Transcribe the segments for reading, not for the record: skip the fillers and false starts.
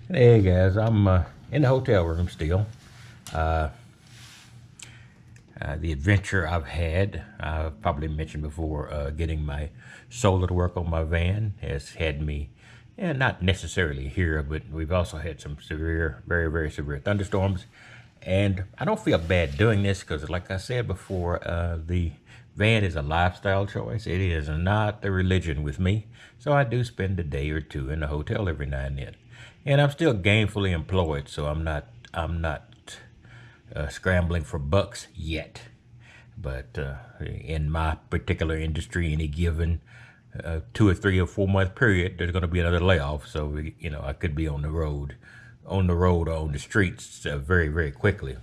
Hey guys, I'm in the hotel room still. Uh, the adventure I've had, I've probably mentioned before, getting my solar to work on my van has had me, not necessarily here, but we've also had some severe, very, very severe thunderstorms. And I don't feel bad doing this because, like I said before, the van is a lifestyle choice. It is not the religion with me. So I do spend a day or two in the hotel every now and then. And I'm still gainfully employed, so I'm not scrambling for bucks yet. But in my particular industry, any given 2 or 3 or 4 month period, there's going to be another layoff. So I could be on the road or on the streets very, very quickly.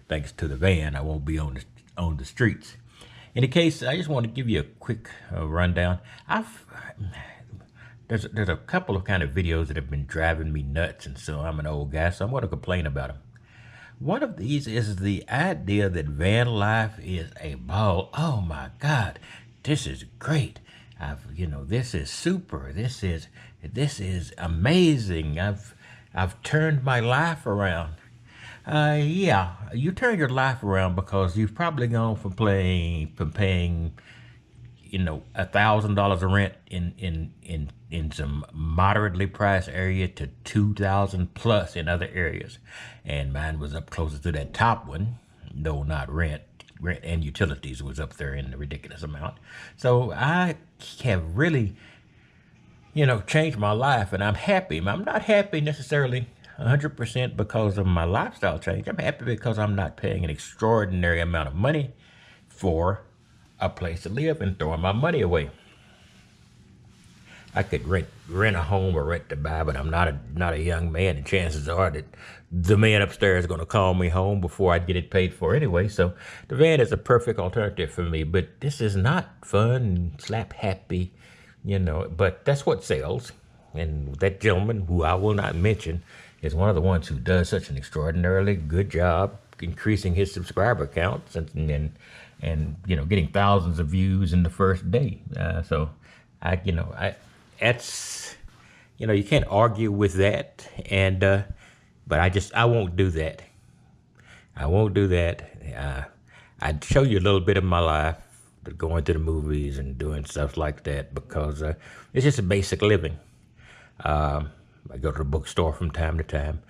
Thanks to the van, I won't be on the streets. In the case, I just want to give you a quick rundown. There's a couple of kind of videos that have been driving me nuts, and so I'm an old guy, so I'm going to complain about them. One of these is the idea that van life is a ball. Oh my God, this is great. This is super. This is amazing. I've turned my life around. Yeah, you turn your life around because you've probably gone from paying $1,000 of rent in some moderately priced area to 2,000 plus in other areas, and mine was up closer to that top one, though not rent. Rent and utilities was up there in a ridiculous amount. So I have really, changed my life, and I'm happy. I'm not happy necessarily 100% because of my lifestyle change. I'm happy because I'm not paying an extraordinary amount of money for a place to live and throwing my money away. I could rent a home or rent to buy, but I'm not a young man, and chances are that the man upstairs is going to call me home before I get it paid for anyway. So the van is a perfect alternative for me. But this is not fun, slap happy, But that's what sells. And that gentleman, who I will not mention, is one of the ones who does such an extraordinarily good job increasing his subscriber counts and getting thousands of views in the first day. So I that's you can't argue with that, and but I won't do that. I won't do that. I'd show you a little bit of my life, going to the movies and doing stuff like that, because it's just a basic living. I go to the bookstore from time to time.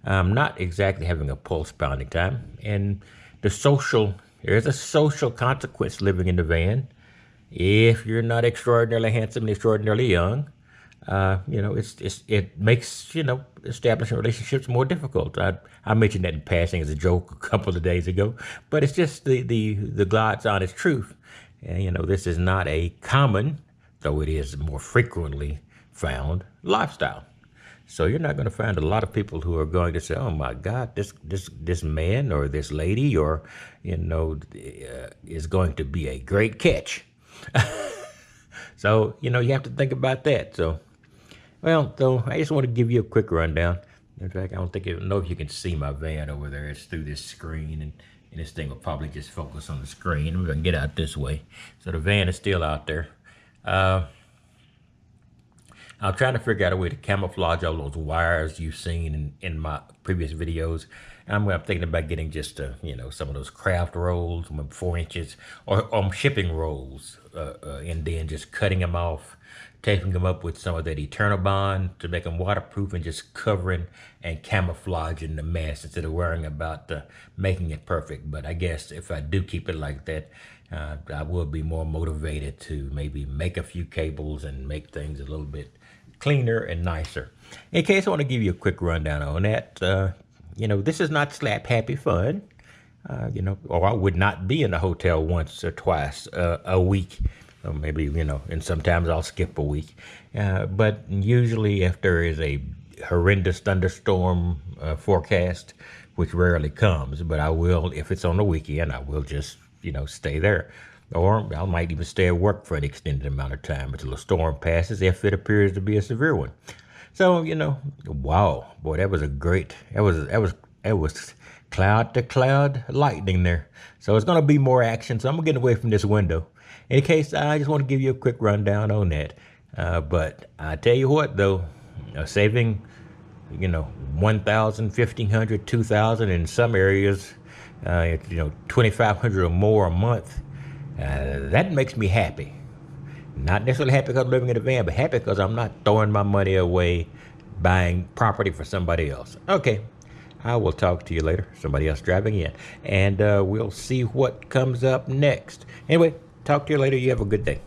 I'm not exactly having a pulse pounding time, and there's a social consequence living in the van. If you're not extraordinarily handsome and extraordinarily young, it makes establishing relationships more difficult. I mentioned that in passing as a joke a couple of days ago, but it's just the God's honest truth. And this is not a common, though it is more frequently found, lifestyle. So you're not going to find a lot of people who are going to say, "Oh my God, this man or this lady or is going to be a great catch." So, you have to think about that. So I just want to give you a quick rundown. In fact, I don't know if you can see my van over there. It's through this screen, and this thing will probably just focus on the screen. We're going to get out this way. So the van is still out there. I'm trying to figure out a way to camouflage all those wires you've seen in my previous videos. I'm thinking about getting just, some of those craft rolls, 4 inches, or shipping rolls, and then just cutting them off, taping them up with some of that Eternal Bond to make them waterproof, and just covering and camouflaging the mess instead of worrying about making it perfect. But I guess if I do keep it like that, I will be more motivated to maybe make a few cables and make things a little bit cleaner and nicer. In case I want to give you a quick rundown on that, this is not slap happy fun, or I would not be in a hotel once or twice a week. Or maybe, and sometimes I'll skip a week. But usually if there is a horrendous thunderstorm forecast, which rarely comes, but I will, if it's on the weekend, I will just, stay there. Or I might even stay at work for an extended amount of time until the storm passes, if it appears to be a severe one. So, wow, boy, that was cloud to cloud lightning there. So it's going to be more action. So I'm going to get away from this window. In case, I just want to give you a quick rundown on that. But I tell you what, though, saving you know, 1,000, 1,500, 2,000 in some areas, you know, 2,500 or more a month. That makes me happy. Not necessarily happy because I'm living in a van, but happy because I'm not throwing my money away buying property for somebody else. Okay, I will talk to you later. Somebody else driving in. And we'll see what comes up next. Anyway, talk to you later. You have a good day.